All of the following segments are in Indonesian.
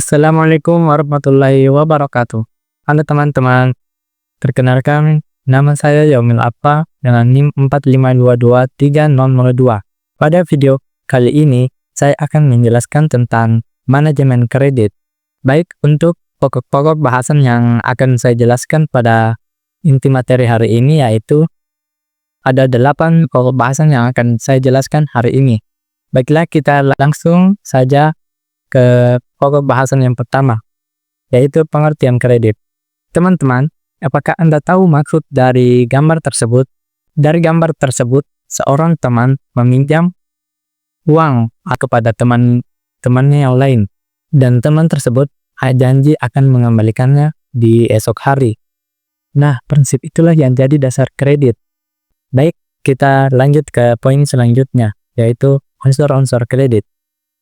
Assalamualaikum warahmatullahi wabarakatuh. Halo teman-teman, perkenalkan nama saya Yaumil Apa dengan NIM 4522302. Pada video kali ini, saya akan menjelaskan tentang manajemen kredit. Baik, untuk pokok-pokok bahasan yang akan saya jelaskan pada inti materi hari ini yaitu ada 8 pokok bahasan yang akan saya jelaskan hari ini. Baiklah, kita langsung saja ke pokok bahasan yang pertama, yaitu pengertian kredit. Teman-teman, apakah Anda tahu maksud dari gambar tersebut? Dari gambar tersebut, seorang teman meminjam uang kepada teman-temannya yang lain, dan teman tersebut janji akan mengembalikannya di esok hari. Nah, prinsip itulah yang jadi dasar kredit. Baik, kita lanjut ke poin selanjutnya, yaitu unsur-unsur kredit.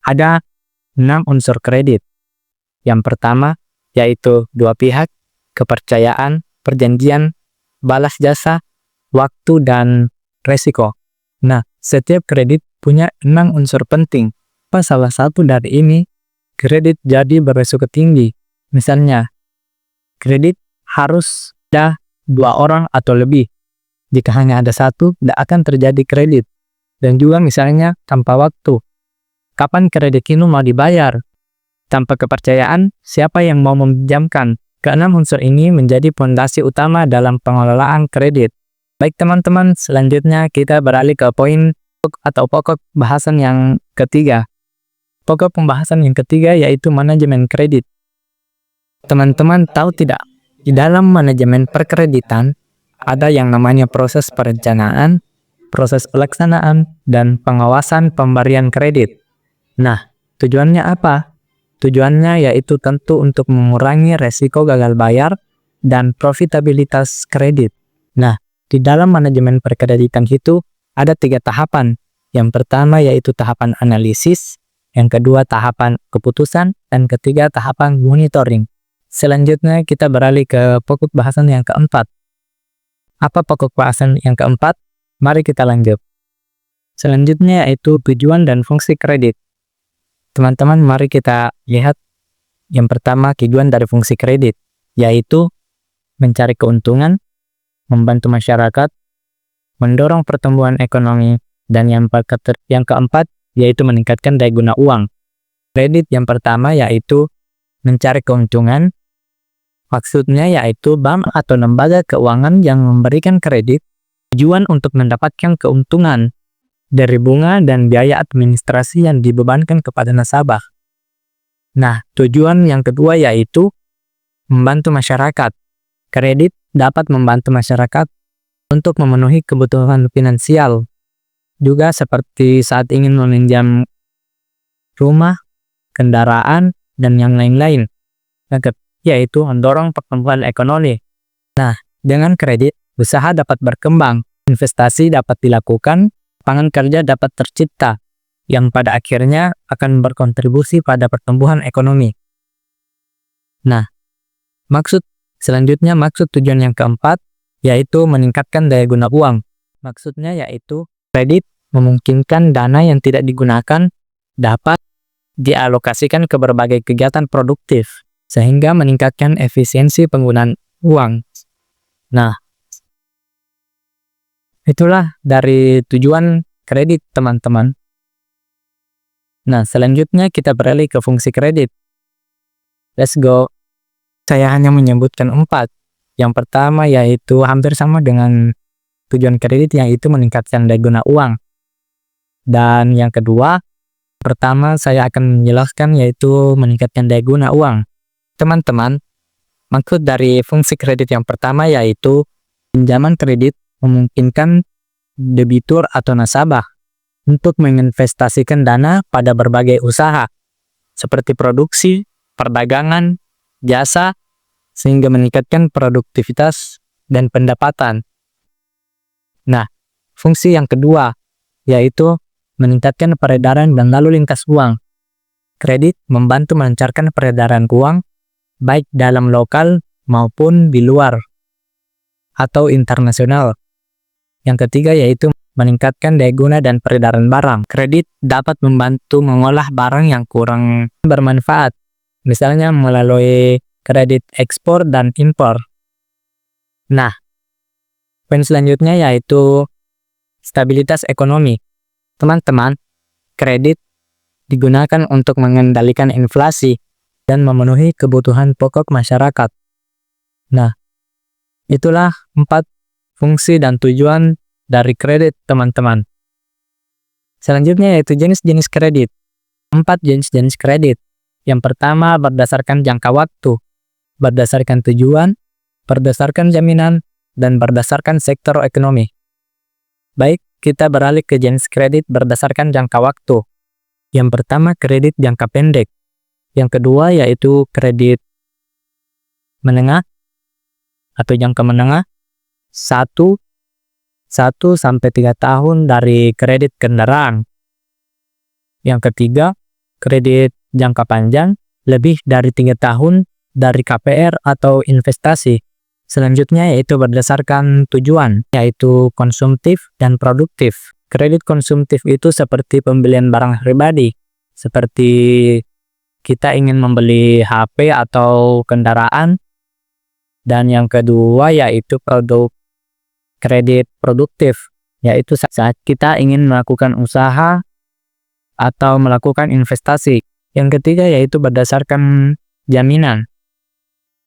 Ada 6 unsur kredit. Yang pertama, yaitu dua pihak, kepercayaan, perjanjian, balas jasa, waktu, dan resiko. Nah, setiap kredit punya 6 unsur penting. Salah satu dari ini, kredit jadi beresiko tinggi. Misalnya, kredit harus ada 2 orang atau lebih. Jika hanya ada 1, tidak akan terjadi kredit. Dan juga misalnya tanpa waktu. Kapan kredit itu mau dibayar? Tanpa kepercayaan, siapa yang mau meminjamkan? Keenam unsur ini menjadi fondasi utama dalam pengelolaan kredit. Baik teman-teman, selanjutnya kita beralih ke poin atau pokok bahasan yang ketiga. Pokok pembahasan yang ketiga yaitu manajemen kredit. Teman-teman tahu tidak? Di dalam manajemen perkreditan, ada yang namanya proses perencanaan, proses pelaksanaan, dan pengawasan pemberian kredit. Nah, tujuannya apa? Tujuannya yaitu tentu untuk mengurangi resiko gagal bayar dan profitabilitas kredit. Nah, di dalam manajemen perkreditan itu ada 3 tahapan. Yang pertama yaitu tahapan analisis, yang kedua tahapan keputusan, dan ketiga tahapan monitoring. Selanjutnya kita beralih ke pokok bahasan yang keempat. Apa pokok bahasan yang keempat? Mari kita lanjut. Selanjutnya yaitu tujuan dan fungsi kredit. Teman-teman, mari kita lihat yang pertama tujuan dari fungsi kredit, yaitu mencari keuntungan, membantu masyarakat, mendorong pertumbuhan ekonomi, dan yang keempat yaitu meningkatkan daya guna uang. Kredit yang pertama yaitu mencari keuntungan. Maksudnya yaitu bank atau lembaga keuangan yang memberikan kredit tujuan untuk mendapatkan keuntungan dari bunga dan biaya administrasi yang dibebankan kepada nasabah. Nah, tujuan yang kedua yaitu membantu masyarakat. Kredit dapat membantu masyarakat untuk memenuhi kebutuhan finansial. Juga seperti saat ingin meminjam rumah, kendaraan, dan yang lain-lain. Yaitu mendorong pertumbuhan ekonomi. Nah, dengan kredit, usaha dapat berkembang, investasi dapat dilakukan, lapangan kerja dapat tercipta, yang pada akhirnya akan berkontribusi pada pertumbuhan ekonomi. Nah, maksud tujuan yang keempat, yaitu meningkatkan daya guna uang. Maksudnya yaitu kredit memungkinkan dana yang tidak digunakan dapat dialokasikan ke berbagai kegiatan produktif, sehingga meningkatkan efisiensi penggunaan uang. Nah, itulah dari tujuan kredit, teman-teman. Nah, selanjutnya kita beralih ke fungsi kredit. Let's go. Saya hanya menyebutkan 4. Yang pertama yaitu hampir sama dengan tujuan kredit, yaitu meningkatkan daya guna uang. Dan yang kedua, pertama saya akan menjelaskan yaitu meningkatkan daya guna uang. Teman-teman, maksud dari fungsi kredit yang pertama yaitu pinjaman kredit memungkinkan debitur atau nasabah untuk menginvestasikan dana pada berbagai usaha seperti produksi, perdagangan, jasa, sehingga meningkatkan produktivitas dan pendapatan. Nah, fungsi yang kedua yaitu meningkatkan peredaran dan lalu lintas uang. Kredit membantu melancarkan peredaran uang baik dalam lokal maupun di luar atau internasional. Yang ketiga yaitu meningkatkan daya guna dan peredaran barang. Kredit dapat membantu mengolah barang yang kurang bermanfaat misalnya melalui kredit ekspor dan impor. Nah, poin selanjutnya yaitu stabilitas ekonomi. Teman-teman, kredit digunakan untuk mengendalikan inflasi dan memenuhi kebutuhan pokok masyarakat. Nah, itulah 4 fungsi dan tujuan dari kredit, teman-teman. Selanjutnya yaitu jenis-jenis kredit. 4 jenis-jenis kredit. Yang pertama berdasarkan jangka waktu, berdasarkan tujuan, berdasarkan jaminan, dan berdasarkan sektor ekonomi. Baik, kita beralih ke jenis kredit berdasarkan jangka waktu. Yang pertama kredit jangka pendek. Yang kedua yaitu kredit menengah atau jangka menengah. 1 sampai 3 tahun dari kredit kendaraan. Yang ketiga, kredit jangka panjang lebih dari 3 tahun dari KPR atau investasi. Selanjutnya yaitu berdasarkan tujuan, yaitu konsumtif dan produktif. Kredit konsumtif itu seperti pembelian barang pribadi, seperti kita ingin membeli HP atau kendaraan. Dan yang kedua yaitu kredit produktif, yaitu saat kita ingin melakukan usaha atau melakukan investasi. Yang ketiga yaitu berdasarkan jaminan,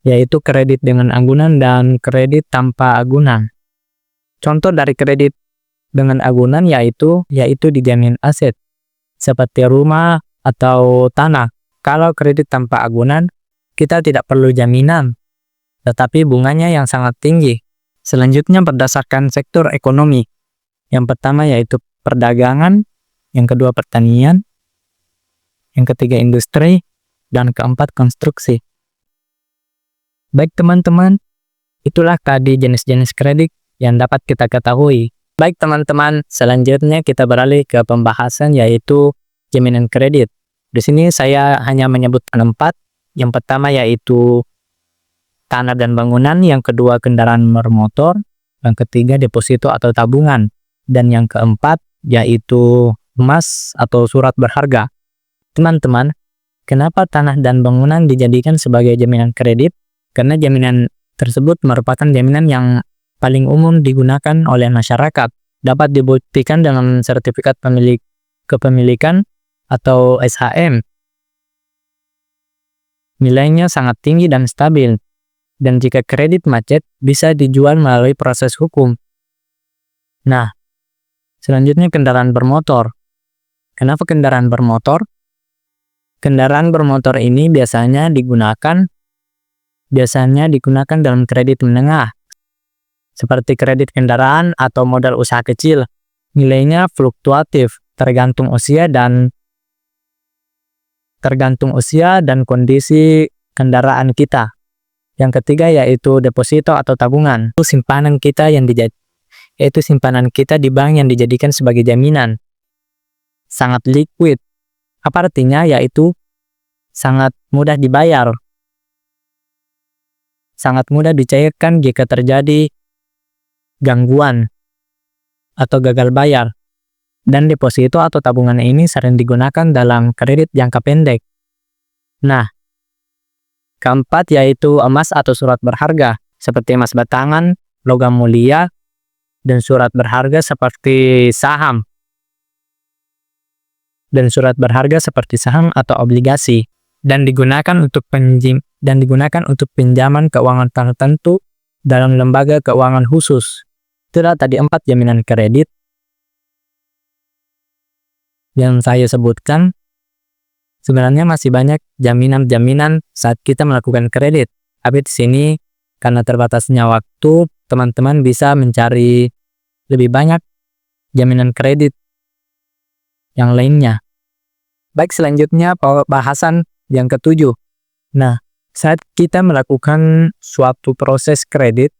yaitu kredit dengan agunan dan kredit tanpa agunan. Contoh dari kredit dengan agunan yaitu dijamin aset, seperti rumah atau tanah. Kalau kredit tanpa agunan, kita tidak perlu jaminan, tetapi bunganya yang sangat tinggi. Selanjutnya berdasarkan sektor ekonomi. Yang pertama yaitu perdagangan, yang kedua pertanian, yang ketiga industri, dan keempat konstruksi. Baik teman-teman, itulah tadi jenis-jenis kredit yang dapat kita ketahui. Baik teman-teman, selanjutnya kita beralih ke pembahasan yaitu jaminan kredit. Di sini saya hanya menyebutkan 4. Yang pertama yaitu tanah dan bangunan, yang kedua kendaraan bermotor, yang ketiga deposito atau tabungan, dan yang keempat yaitu emas atau surat berharga. Teman-teman, kenapa tanah dan bangunan dijadikan sebagai jaminan kredit? Karena jaminan tersebut merupakan jaminan yang paling umum digunakan oleh masyarakat, dapat dibuktikan dengan sertifikat kepemilikan atau SHM. Nilainya sangat tinggi dan stabil, dan jika kredit macet bisa dijual melalui proses hukum. Nah, selanjutnya kendaraan bermotor. Kenapa kendaraan bermotor? Kendaraan bermotor ini biasanya digunakan dalam kredit menengah, seperti kredit kendaraan atau modal usaha kecil. Nilainya fluktuatif, tergantung usia dan kondisi kendaraan kita. Yang ketiga yaitu deposito atau tabungan. Itu simpanan kita di bank yang dijadikan sebagai jaminan. Sangat liquid. Apa artinya? Yaitu sangat mudah dibayar. Sangat mudah dicairkan jika terjadi gangguan atau gagal bayar. Dan deposito atau tabungan ini sering digunakan dalam kredit jangka pendek. Nah, keempat yaitu emas atau surat berharga, seperti emas batangan, logam mulia, dan surat berharga seperti saham. Atau obligasi, dan digunakan untuk pinjaman keuangan tertentu dalam lembaga keuangan khusus. Itulah tadi 4 jaminan kredit yang saya sebutkan. Sebenarnya masih banyak jaminan-jaminan saat kita melakukan kredit. Tapi di sini karena terbatasnya waktu, teman-teman bisa mencari lebih banyak jaminan kredit yang lainnya. Baik, selanjutnya bahasan yang ke-7. Nah, saat kita melakukan suatu proses kredit,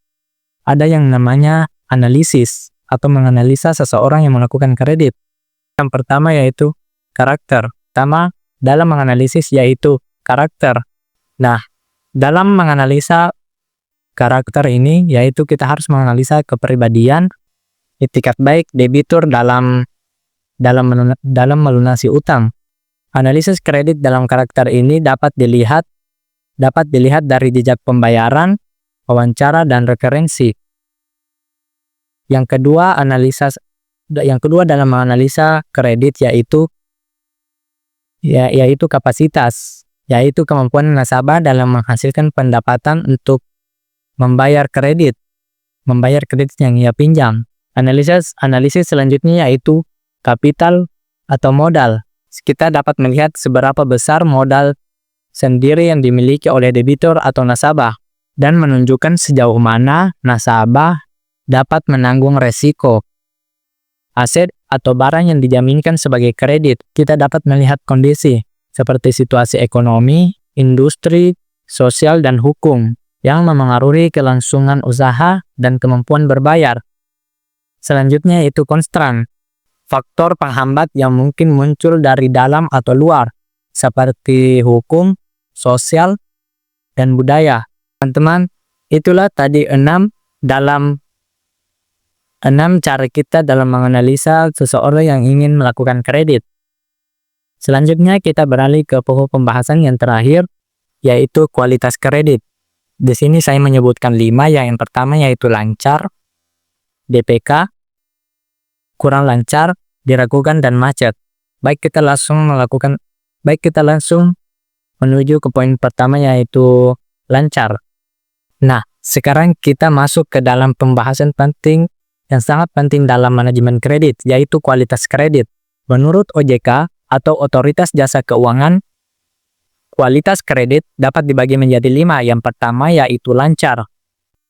ada yang namanya analisis atau menganalisa seseorang yang melakukan kredit. Yang pertama yaitu karakter. Pertama dalam menganalisis yaitu karakter. Nah, dalam menganalisa karakter ini yaitu kita harus menganalisa kepribadian, itikat baik debitur dalam melunasi utang. Analisis kredit dalam karakter ini dapat dilihat dari jejak pembayaran, wawancara, dan referensi. Yang kedua dalam menganalisa kredit yaitu kapasitas, yaitu kemampuan nasabah dalam menghasilkan pendapatan untuk membayar kredit yang ia pinjam. Analisis selanjutnya yaitu kapital atau modal. Kita dapat melihat seberapa besar modal sendiri yang dimiliki oleh debitur atau nasabah dan menunjukkan sejauh mana nasabah dapat menanggung resiko. Aset atau barang yang dijaminkan sebagai kredit, kita dapat melihat kondisi seperti situasi ekonomi, industri, sosial, dan hukum yang memengaruhi kelangsungan usaha dan kemampuan berbayar. Selanjutnya yaitu constraint, faktor penghambat yang mungkin muncul dari dalam atau luar, seperti hukum, sosial, dan budaya. Teman-teman, itulah tadi 6 cara kita dalam menganalisa seseorang yang ingin melakukan kredit. Selanjutnya kita beralih ke pokok pembahasan yang terakhir, yaitu kualitas kredit. Di sini saya menyebutkan 5, yang pertama yaitu lancar, DPK, kurang lancar, diragukan, dan macet. Baik kita langsung menuju ke poin pertama yaitu lancar. Nah, sekarang kita masuk ke dalam pembahasan penting yang sangat penting dalam manajemen kredit, yaitu kualitas kredit. Menurut OJK atau Otoritas Jasa Keuangan, kualitas kredit dapat dibagi menjadi 5. Yang pertama yaitu lancar.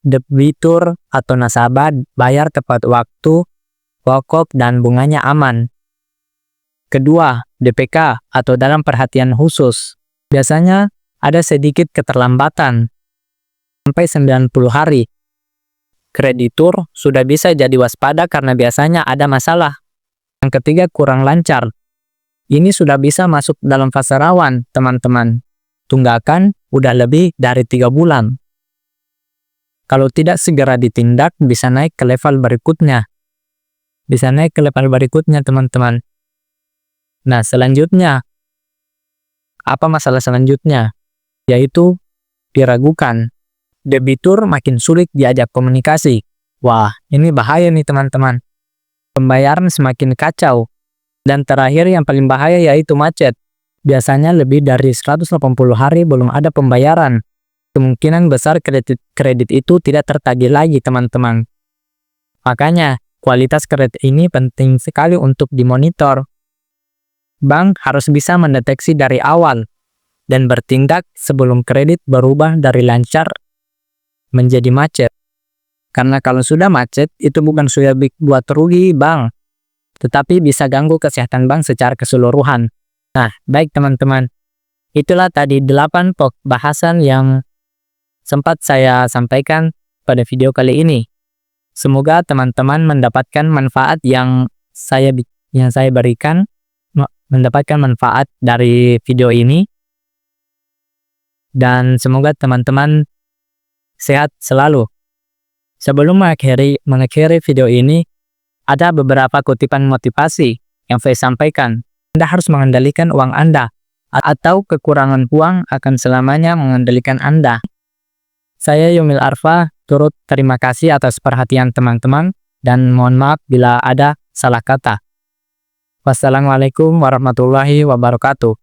Debitur atau nasabah bayar tepat waktu, pokok dan bunganya aman. Kedua, DPK atau dalam perhatian khusus. Biasanya ada sedikit keterlambatan sampai 90 hari. Kreditur sudah bisa jadi waspada karena biasanya ada masalah. Yang ketiga, kurang lancar. Ini sudah bisa masuk dalam fase rawan, teman-teman. Tunggakan udah lebih dari 3 bulan. Kalau tidak segera ditindak, bisa naik ke level berikutnya. Teman-teman. Nah, selanjutnya, apa masalah selanjutnya? Yaitu diragukan. Debitur makin sulit diajak komunikasi. Wah, ini bahaya nih teman-teman. Pembayaran semakin kacau. Dan terakhir yang paling bahaya yaitu macet. Biasanya lebih dari 180 hari belum ada pembayaran. Kemungkinan besar kredit itu tidak tertagih lagi teman-teman. Makanya, kualitas kredit ini penting sekali untuk dimonitor. Bank harus bisa mendeteksi dari awal dan bertindak sebelum kredit berubah dari lancar menjadi macet. Karena kalau sudah macet, itu bukan sudah buat rugi bank, tetapi bisa ganggu kesehatan bank secara keseluruhan. Nah, baik teman-teman. Itulah tadi 8 pokok bahasan yang sempat saya sampaikan pada video kali ini. Semoga teman-teman mendapatkan manfaat yang saya berikan, mendapatkan manfaat dari video ini. Dan semoga teman-teman sehat selalu. Sebelum mengakhiri video ini, ada beberapa kutipan motivasi yang saya sampaikan. Anda harus mengendalikan uang Anda, atau kekurangan uang akan selamanya mengendalikan Anda. Saya Yumil Arfa, turut terima kasih atas perhatian teman-teman, dan mohon maaf bila ada salah kata. Wassalamualaikum warahmatullahi wabarakatuh.